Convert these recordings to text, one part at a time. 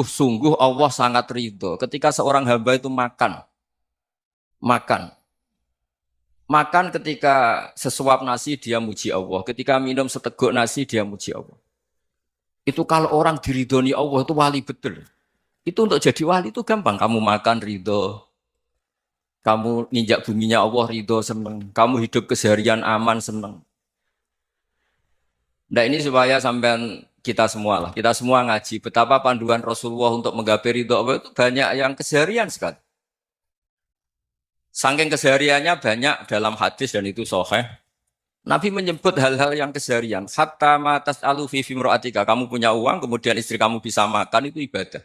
sungguh Allah sangat ridho ketika seorang hamba itu makan. Makan. Makan ketika sesuap nasi dia muji Allah. Ketika minum seteguk nasi dia muji Allah. Itu kalau orang diridhoni Allah itu wali betul. Itu untuk jadi wali itu gampang. Kamu makan ridho. Kamu nginjak buminya Allah ridho seneng. Kamu hidup keseharian aman seneng. Nah ini supaya sampean kita semua lah. Kita semua ngaji. Betapa panduan Rasulullah untuk menggapai ridho Allah itu banyak yang keseharian sekali. Saking kesehariannya banyak dalam hadis dan itu sahih. Nabi menyebut hal-hal yang keseharian. Hatta matas alu fi fimroatika. Kamu punya uang, kemudian istri kamu bisa makan, itu ibadah.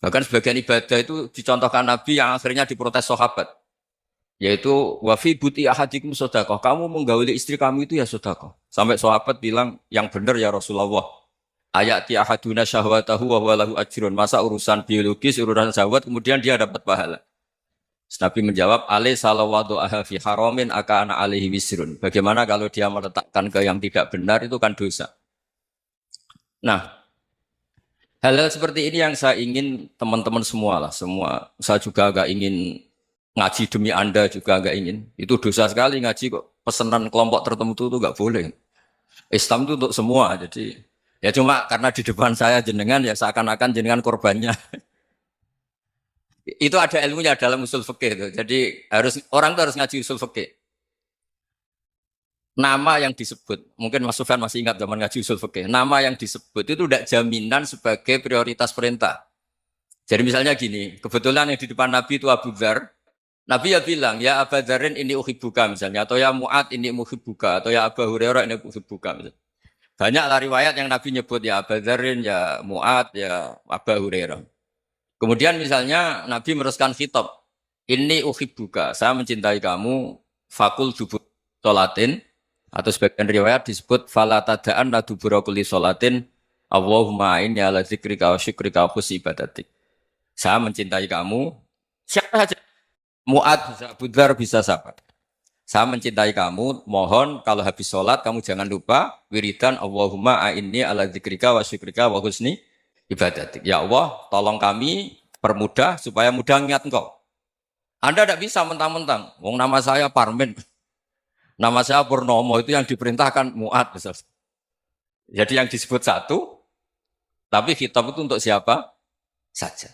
Bahkan sebagian ibadah itu dicontohkan Nabi yang akhirnya diprotes sahabat. Yaitu, wafi buti ahadikum sodakoh. Kamu menggauli istri kamu itu ya sodakoh. Sampai sahabat bilang, yang benar ya Rasulullah. Ayati ahaduna syahwatahu wa huwa lahu ajrun. Masa urusan biologis, urusan syahwat, kemudian dia dapat pahala. Nabi menjawab, alaih salawatu aha fi haramin aka'ana alaihi wisrun. Bagaimana kalau dia meletakkan ke yang tidak benar, itu kan dosa. Nah, hal-hal seperti ini yang saya ingin teman-teman semua lah. Semua, saya juga agak ingin ngaji demi Anda juga agak ingin. Itu dosa sekali ngaji kok. Pesanan kelompok tertentu itu enggak boleh. Islam itu untuk semua. Jadi, ya cuma karena di depan saya jenengan, ya seakan-akan jenengan korbannya. Itu ada ilmunya dalam usul fikih itu. Jadi orang itu harus ngaji usul fikih. Nama yang disebut, mungkin Mas Sufyan masih ingat zaman ngaji usul fikih. Nama yang disebut itu tidak jaminan sebagai prioritas perintah. Jadi misalnya gini, kebetulan yang di depan Nabi itu Abu Dzar. Nabi ya bilang, ya Abu Dzarin ini uhibbuka misalnya, atau ya Mu'ad ini muhibbuka, atau ya Abu Hurairah ini uhibbuka misalnya. Banyaklah riwayat yang Nabi nyebut ya Abu Dzarin, ya Mu'ad, ya Abu Hurairah. Kemudian misalnya Nabi meneruskan khitab, ini uhibbuka, saya mencintai kamu, fakul dubur sholatin, atau sebagian riwayat disebut falatadaan la dubura kulli sholatin, Allahumma inni ala zikrika wa syukrika wa husni ibadatik. Saya mencintai kamu, siapa saja, Mu'ad bisa, Abu Dzar bisa siapa. Saya mencintai kamu, mohon kalau habis sholat kamu jangan lupa wiridan Allahumma inni ala zikrika wa syukrika wa husni ibadatik. Ya Allah, tolong kami permudah supaya mudah ingat engkau. Anda tidak bisa mentang-mentang. Wong nama saya Parmen. Nama saya Purnomo itu yang diperintahkan Mu'ad. Jadi yang disebut satu, tapi khitab itu untuk siapa saja.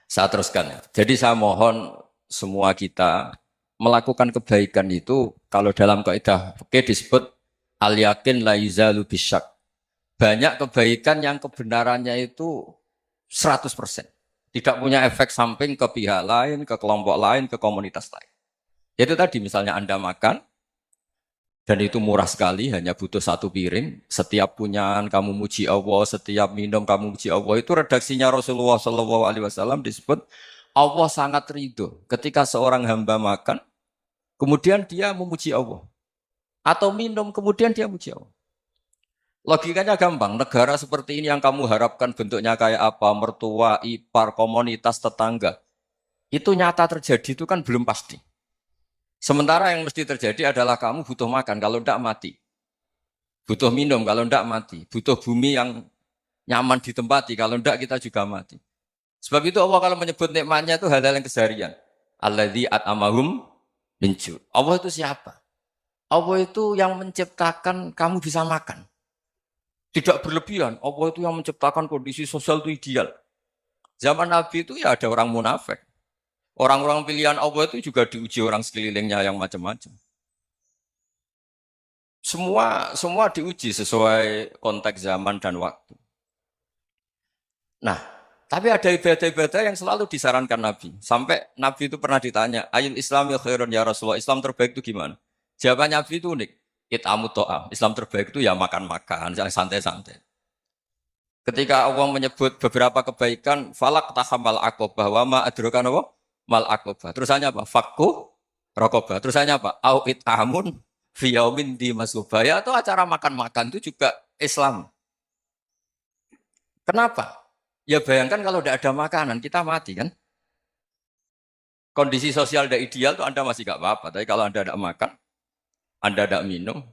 Saya teruskan ya. Jadi saya mohon semua kita melakukan kebaikan itu, kalau dalam kaidah fikih disebut al-yakin la yuzalu bisyak. Banyak kebaikan yang kebenarannya itu 100%. Tidak punya efek samping ke pihak lain, ke kelompok lain, ke komunitas lain. Itu tadi misalnya Anda makan, dan itu murah sekali, hanya butuh satu piring. Setiap punyaan kamu muji Allah, setiap minum kamu muji Allah. Itu redaksinya Rasulullah SAW disebut, Allah sangat ridho ketika seorang hamba makan, kemudian dia memuji Allah. Atau minum, kemudian dia muji Allah. Logikanya gampang, negara seperti ini yang kamu harapkan bentuknya kayak apa, mertua, ipar, komunitas, tetangga. Itu nyata terjadi itu kan belum pasti. Sementara yang mesti terjadi adalah kamu butuh makan, kalau tidak mati. Butuh minum, kalau tidak mati. Butuh bumi yang nyaman ditempati, kalau tidak kita juga mati. Sebab itu Allah kalau menyebut nikmatnya itu hal-hal yang keseharian. Alladzi at'amahum min ju'. Allah itu siapa? Allah itu yang menciptakan kamu bisa makan. Tidak berlebihan, Allah itu yang menciptakan kondisi sosial itu ideal. Zaman Nabi itu ya ada orang munafik. Orang-orang pilihan Allah itu juga diuji orang sekelilingnya yang macam-macam. Semua diuji sesuai konteks zaman dan waktu. Nah, tapi ada ibadah-ibadah yang selalu disarankan Nabi. Sampai Nabi itu pernah ditanya, ayul Islam ya khairun ya Rasulullah, Islam terbaik itu gimana? Jawaban Nabi itu unik. It'amu to'am. Islam terbaik itu ya makan-makan, yang santai-santai. Ketika Allah menyebut beberapa kebaikan, falak tahamal aqobah, wa ma adrokan apa? Mal aqobah. Terusannya apa? Fakku rokobah. Terusannya apa? Au it'amun fiyaumin di masubaya. Atau acara makan-makan itu juga Islam. Kenapa? Ya bayangkan kalau tidak ada makanan, kita mati kan? Kondisi sosial tidak ideal itu Anda masih gak apa-apa. Tapi kalau Anda tidak makan, Anda tidak minum,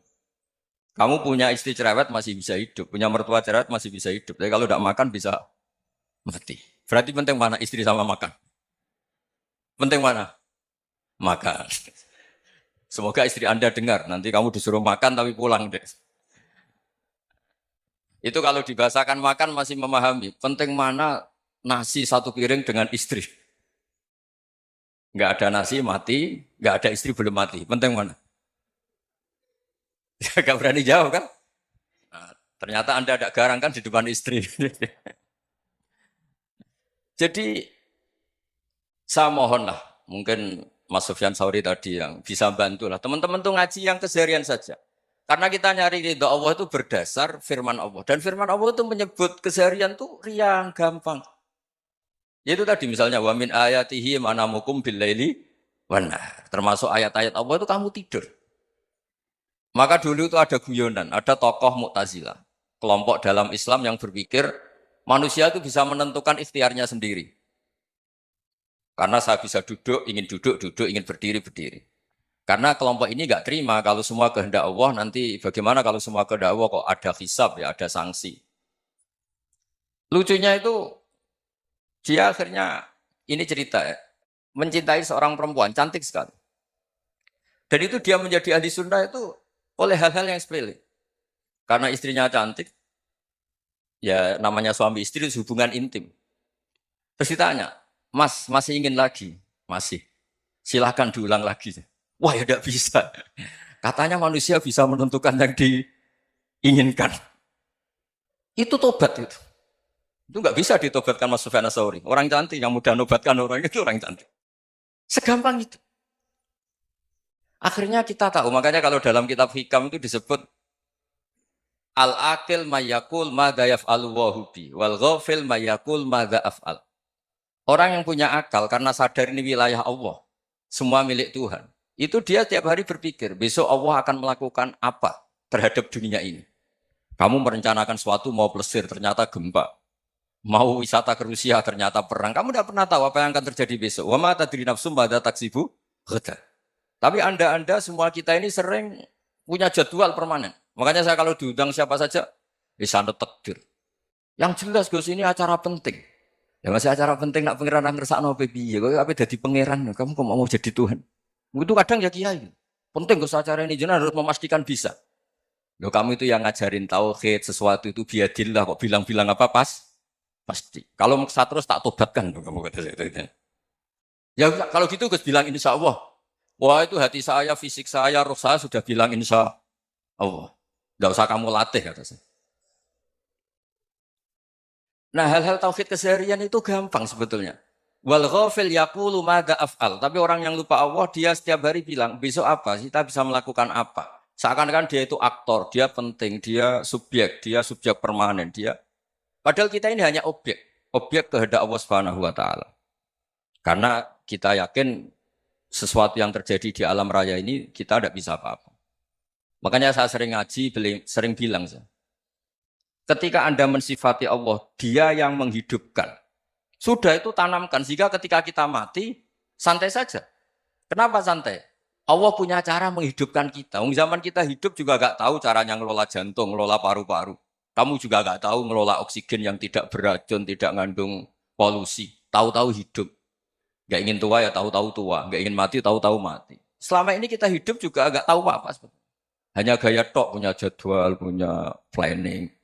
Kamu punya istri cerewet masih bisa hidup, punya mertua cerewet masih bisa hidup. Tapi kalau tidak makan bisa mati. Berarti penting mana istri sama makan? Penting mana? Makan. Semoga istri Anda dengar. Nanti kamu disuruh makan tapi pulang deh. Itu kalau dibahasakan makan masih memahami. Penting mana nasi satu piring dengan istri. Nggak ada nasi mati, nggak ada istri belum mati. Penting mana? Gak berani jawab kan? Nah, ternyata Anda ada garang kan di depan istri. Jadi saya mohonlah, mungkin Mas Sufyan Sauri tadi yang bisa bantu lah. Teman-teman tuh ngaji yang keseharian saja. Karena kita nyari ridho Allah itu berdasar firman Allah. Dan firman Allah itu menyebut keseharian tuh riang, gampang. Yaitu tadi misalnya wa min ayatihi manamukum billaili wan nahar. Termasuk ayat-ayat Allah itu kamu tidur. Maka dulu itu ada guyonan, ada tokoh Mu'tazilah. Kelompok dalam Islam yang berpikir manusia itu bisa menentukan ikhtiarnya sendiri. Karena saya bisa duduk, duduk, ingin berdiri, berdiri. Karena kelompok ini nggak terima kalau semua kehendak Allah, nanti bagaimana kalau semua kehendak Allah kok ada hisab ya, ada sanksi. Lucunya itu, dia akhirnya, ini cerita ya, mencintai seorang perempuan, cantik sekali. Dan itu dia menjadi ahli sunnah itu oleh hal-hal yang sepele. Karena istrinya cantik, ya namanya suami istri itu hubungan intim. Terus ditanya, Mas, masih ingin lagi? Masih. Silahkan diulang lagi. Wah ya tidak bisa. Katanya manusia bisa menentukan yang diinginkan. Itu tobat itu. Itu nggak bisa ditobatkan Mas Sufyan Ats-Tsauri. Orang cantik yang mudah nobatkan orang itu orang cantik. Segampang itu. Akhirnya kita tahu, makanya kalau dalam kitab Hikam itu disebut al-akil mayakul madza yaf'alu wa hubi wal ghafil mayakul madza af'al. Orang yang punya akal karena sadar ini wilayah Allah, semua milik Tuhan. Itu dia tiap hari berpikir, besok Allah akan melakukan apa terhadap dunia ini. Kamu merencanakan sesuatu mau plesir, ternyata gempa. Mau wisata ke Rusia, ternyata perang. Kamu tidak pernah tahu apa yang akan terjadi besok. Wa ma tadri nafsum madza taksibu ghadan. Tapi Anda semua kita ini sering punya jadwal permanen. Makanya saya kalau diundang siapa saja, sanad takdir. Yang jelas Gus ini acara penting. Ya masih acara penting nak pangeran ngersakno piye. Kok ape dadi pangeran, kamu kok mau jadi Tuhan. Itu kadang ya kiai. Penting Gus acara ini jenengan harus memastikan bisa. Loh kamu itu yang ngajarin tauhid, sesuatu itu biadillah kok bilang-bilang apa pasti. Kalau maksa terus tak tobatkan kamu kata saya. Ya kalau gitu Gus bilang insya Allah. Wah itu hati saya, fisik saya, roh saya sudah bilang insya Allah. Tidak usah kamu latih kata saya. Nah hal-hal tauhid keseharian itu gampang sebetulnya. Wal ghafil yaqulu madza af'al. Tapi orang yang lupa Allah dia setiap hari bilang besok apa? Kita bisa melakukan apa? Seakan-akan dia itu aktor, dia penting, dia subjek permanen, dia. Padahal kita ini hanya objek kehendak Allah Subhanahu wa taala. Karena kita yakin sesuatu yang terjadi di alam raya ini kita tidak bisa apa-apa. Makanya saya sering ngaji, sering bilang saya. Ketika Anda mensifati Allah, dia yang menghidupkan. Sudah itu tanamkan, sehingga ketika kita mati, santai saja. Kenapa santai? Allah punya cara menghidupkan kita. Zaman kita hidup juga gak tahu caranya ngelola jantung, ngelola paru-paru. Kamu juga gak tahu ngelola oksigen yang tidak beracun, tidak mengandung polusi. Tahu-tahu hidup. Gak ingin tua ya tahu-tahu tua. Gak ingin mati, tahu-tahu mati. Selama ini kita hidup juga gak tahu apa-apa. Hanya gaya tok, punya jadwal, punya planning.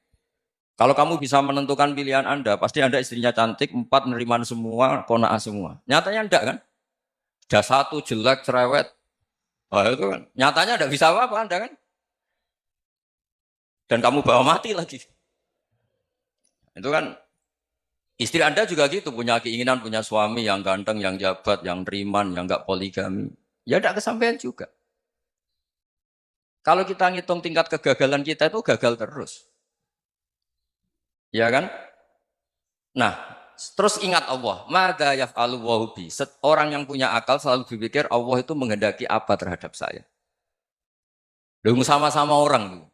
Kalau kamu bisa menentukan pilihan Anda, pasti Anda istrinya cantik, 4 neriman semua, kona'ah semua. Nyatanya enggak kan? Ada 1 jelek, cerewet. Oh, itu kan. Nyatanya enggak bisa apa-apa Anda kan? Dan kamu bawa mati lagi. Itu kan. Istri Anda juga gitu, punya keinginan, punya suami yang ganteng, yang jabat, yang neriman, yang enggak poligami. Ya enggak kesampaian juga. Kalau kita ngitung tingkat kegagalan kita itu gagal terus. Ya kan? Nah, terus ingat Allah. Mada yaf'alu wa hubi. Orang yang punya akal selalu berpikir Allah itu menghendaki apa terhadap saya. Lalu sama-sama orang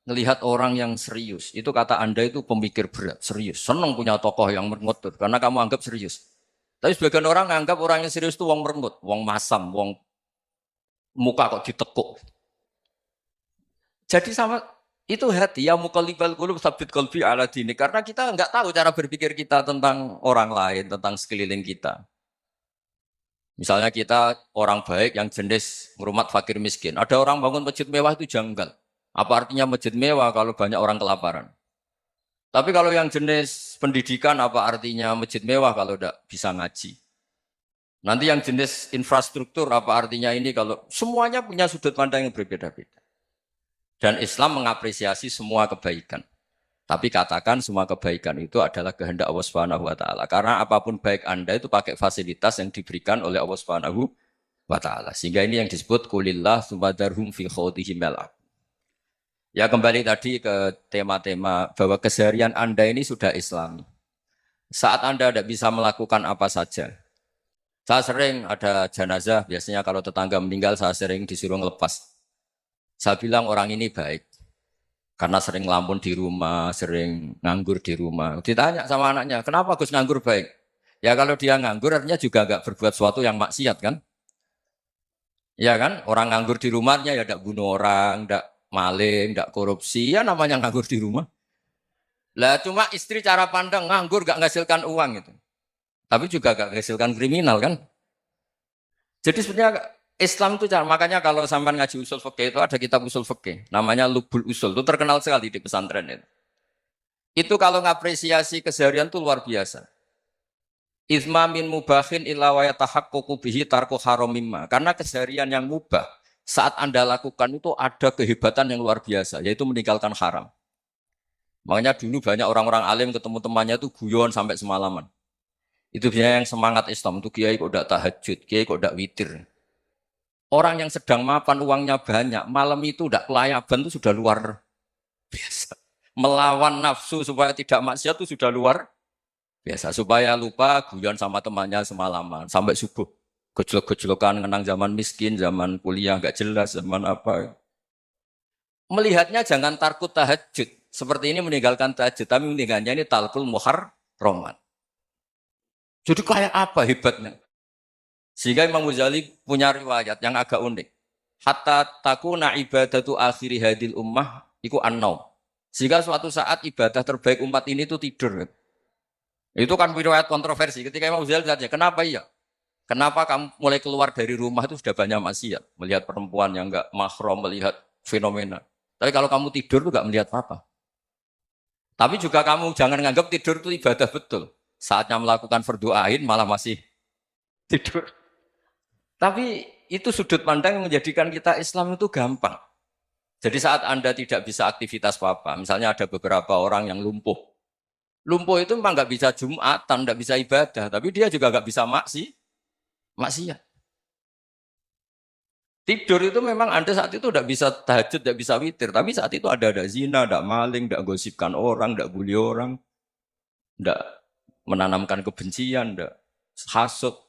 ngelihat orang yang serius. Itu kata Anda itu pemikir berat, serius. Senang punya tokoh yang merengut karena kamu anggap serius. Tapi sebagian orang anggap orang yang serius itu wong merengut, wong masam, wong muka kok ditekuk. Jadi sama Itu hati ya muqallibal qulub tsabbit qalbi ala dinik. Karena kita nggak tahu cara berpikir kita tentang orang lain, tentang sekeliling kita. Misalnya kita orang baik yang jenis ngurmat fakir miskin. Ada orang bangun masjid mewah itu janggal. Apa artinya masjid mewah kalau banyak orang kelaparan? Tapi kalau yang jenis pendidikan apa artinya masjid mewah kalau tidak bisa ngaji? Nanti yang jenis infrastruktur apa artinya ini kalau semuanya punya sudut pandang yang berbeda-beda. Dan Islam mengapresiasi semua kebaikan. Tapi katakan semua kebaikan itu adalah kehendak Allah Subhanahu wa taala. Karena apapun baik Anda itu pakai fasilitas yang diberikan oleh Allah Subhanahu wa taala. Sehingga ini yang disebut kulillah sumadarhum fi khawdihim yal'ab. Ya kembali tadi ke tema-tema bahwa keseharian Anda ini sudah Islami. Saat Anda tidak bisa melakukan apa saja. Saya sering ada jenazah, biasanya kalau tetangga meninggal saya sering disuruh ngelepas. Saya bilang orang ini baik. Karena sering ngelamun di rumah, sering nganggur di rumah. Ditanya sama anaknya, kenapa Gus nganggur baik? Ya kalau dia nganggur artinya juga nggak berbuat sesuatu yang maksiat kan? Ya kan? Orang nganggur di rumahnya ya tidak bunuh orang, tidak maling, tidak korupsi. Ya namanya nganggur di rumah. Lah cuma istri cara pandang nganggur gak menghasilkan uang itu. Tapi juga gak menghasilkan kriminal kan? Jadi sebenarnya Islam itu makanya kalau sampai ngaji usul fikih itu ada kitab usul fikih namanya Lubul Usul, itu terkenal sekali di pesantren itu. Itu kalau ngapresiasi keseharian itu luar biasa. Izma min mubahin illa wa yatahaqqaqu bihi tarku haramimma. Karena keseharian yang mubah saat Anda lakukan itu ada kehebatan yang luar biasa, yaitu meninggalkan haram. Makanya dulu banyak orang-orang alim ketemu temannya itu guyon sampai semalaman. Itu biasanya yang semangat Islam itu kiai kok tidak tahajud, kiai kok tidak witir. Orang yang sedang mapan uangnya banyak, malam itu tidak kelayaban itu sudah luar biasa. Melawan nafsu supaya tidak maksiat itu sudah luar biasa. Supaya lupa guyon sama temannya semalaman sampai subuh. Gejolak-gejolokan ngenang zaman miskin, zaman kuliah nggak jelas, zaman apa. Melihatnya jangan takut tahajud. Seperti ini meninggalkan tahajud, tapi meninggalnya ini talkul muharraman. Jadi kayak apa hebatnya? Sehingga Imam Ghazali punya riwayat yang agak unik. Hatta takuna ibadatu akhiri hadil ummah iku an-naum. Sehingga suatu saat ibadah terbaik umat ini itu tidur. Itu kan riwayat kontroversi. Ketika Imam Ghazali tanya, kenapa iya? Kenapa kamu mulai keluar dari rumah itu sudah banyak maksiat? Melihat perempuan yang enggak mahram, melihat fenomena. Tapi kalau kamu tidur itu enggak melihat apa-apa. Tapi juga kamu jangan nganggap tidur itu ibadah betul. Saatnya melakukan fardu ain malah masih tidur. Tapi itu sudut pandang yang menjadikan kita Islam itu gampang. Jadi saat Anda tidak bisa aktivitas apa-apa, misalnya ada beberapa orang yang lumpuh. Lumpuh itu memang nggak bisa Jumatan, nggak bisa ibadah, tapi dia juga nggak bisa maksiat. Tidur itu memang Anda saat itu tidak bisa tahajud, tidak bisa witir, tapi saat itu ada zina, ada maling, tidak gosipkan orang, tidak bully orang, tidak menanamkan kebencian, tidak hasut.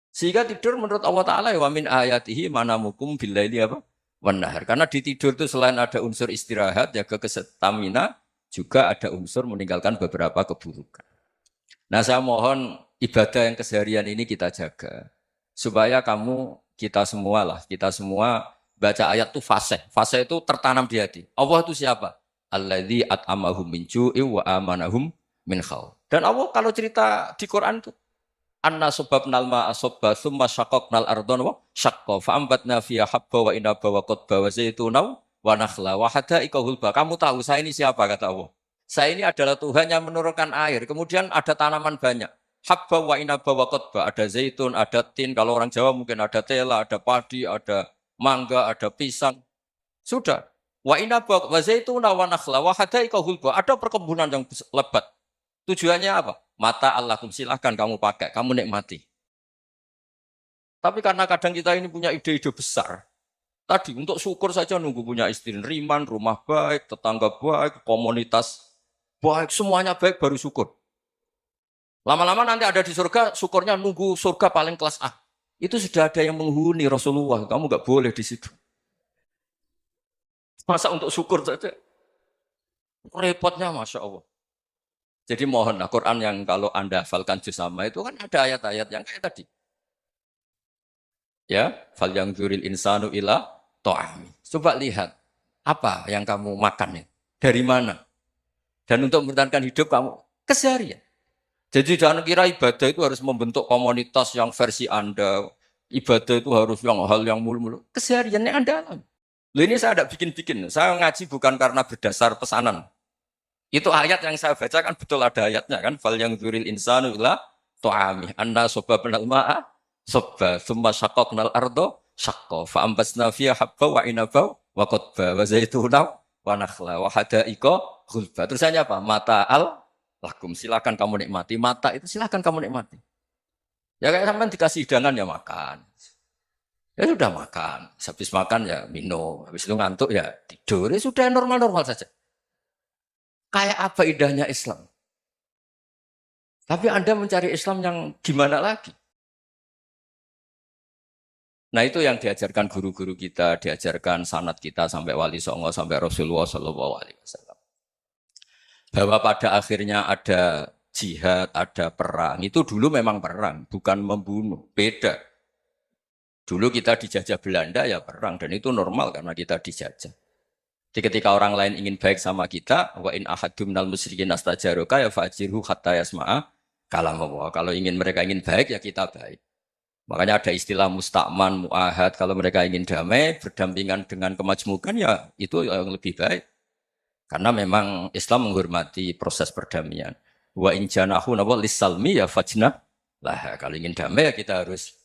Sehingga tidur menurut Allah Ta'ala ya wa min ayatihi manamukum billaili apa? Wanahar. Karena di tidur itu selain ada unsur istirahat, jaga kestamina, juga ada unsur meninggalkan beberapa keburukan. Nah saya mohon ibadah yang keseharian ini kita jaga. Supaya kita semua baca ayat itu fasih. Fasih itu tertanam di hati. Allah itu siapa? Alladzi at'amahum min ju'i wa amanahum min khauf. Dan Allah kalau cerita di Quran itu anna subabnal ma'a subba thumma syaqaqnal ardhan wa syaqqa fa ambatna fiha habba wa inaba wa qadba wa zaituna wa nakhla wa hadaika hulba. Kamu tahu saya ini siapa kata Allah? Saya ini adalah Tuhan yang menurunkan air. Kemudian ada tanaman banyak. Habba wa inaba wa qadba, ada zaitun, ada tin, kalau orang Jawa mungkin ada tela, ada padi, ada mangga, ada pisang. Sudah. Wa inaba wa zaituna wa nakhla wa hadaika hulba. Ada perkebunan yang lebat. Tujuannya apa? Mata Allahum, silahkan kamu pakai, kamu nikmati. Tapi karena kadang kita ini punya ide-ide besar. Tadi untuk syukur saja nunggu punya istri riman, rumah baik, tetangga baik, komunitas baik, semuanya baik baru syukur. Lama-lama nanti ada di surga, syukurnya nunggu surga paling kelas A. Itu sudah ada yang menghuni Rasulullah, kamu nggak boleh di situ. Masa untuk syukur saja? Repotnya Masya Allah. Jadi mohonlah Quran yang kalau Anda hafalkan juz sama itu kan ada ayat-ayat yang kayak tadi. Ya, fal yang dzuril insanu ila ta'ami. Coba lihat. Apa yang kamu makan ya? Dari mana? Dan untuk mempertahankan hidup kamu keseharian. Jadi jangan kira ibadah itu harus membentuk komunitas yang versi Anda. Ibadah itu harus yang hal yang mulu-mulu. Kesehariannya Anda alami. Loh ini saya tidak bikin-bikin. Saya ngaji bukan karena berdasar pesanan. Itu ayat yang saya baca kan betul ada ayatnya kan. Fal yang dzuril insanu ila tu'ami. Anna soba benal ma'a soba. Thumma syaqaqnal ardo syaqqa. Fa'ambasna fiha habba wa inabau wa qadba. Wa zaituna wa nakhla wa hadaika ghulba. Terusannya apa? Mata'al lakum. Silakan kamu nikmati. Mata itu silakan kamu nikmati. Ya kayak sampean dikasih hidangan ya makan. Ya sudah makan. Habis makan ya minum. Habis itu ngantuk ya tidur. Ya sudah normal-normal saja. Kayak apa indahnya Islam. Tapi Anda mencari Islam yang gimana lagi? Nah itu yang diajarkan guru-guru kita, diajarkan sanad kita sampai Wali Songo, sampai Rasulullah SAW. Bahwa pada akhirnya ada jihad, ada perang. Itu dulu memang perang, bukan membunuh. Beda. Dulu kita dijajah Belanda ya perang, dan itu normal karena kita dijajah. Jadi ketika orang lain ingin baik sama kita, wa in ahadum minal musyrikin astajaroka ya fajirhu hatta yasma'a kalam Allah. Kalau mereka ingin baik ya kita baik. Makanya ada istilah musta'man, mu'ahad. Kalau mereka ingin damai, berdampingan dengan kemajmukan ya itu yang lebih baik. Karena memang Islam menghormati proses perdamaian. Wa in janahu nawa lisalmi ya fajnah lah. Kalau ingin damai ya kita harus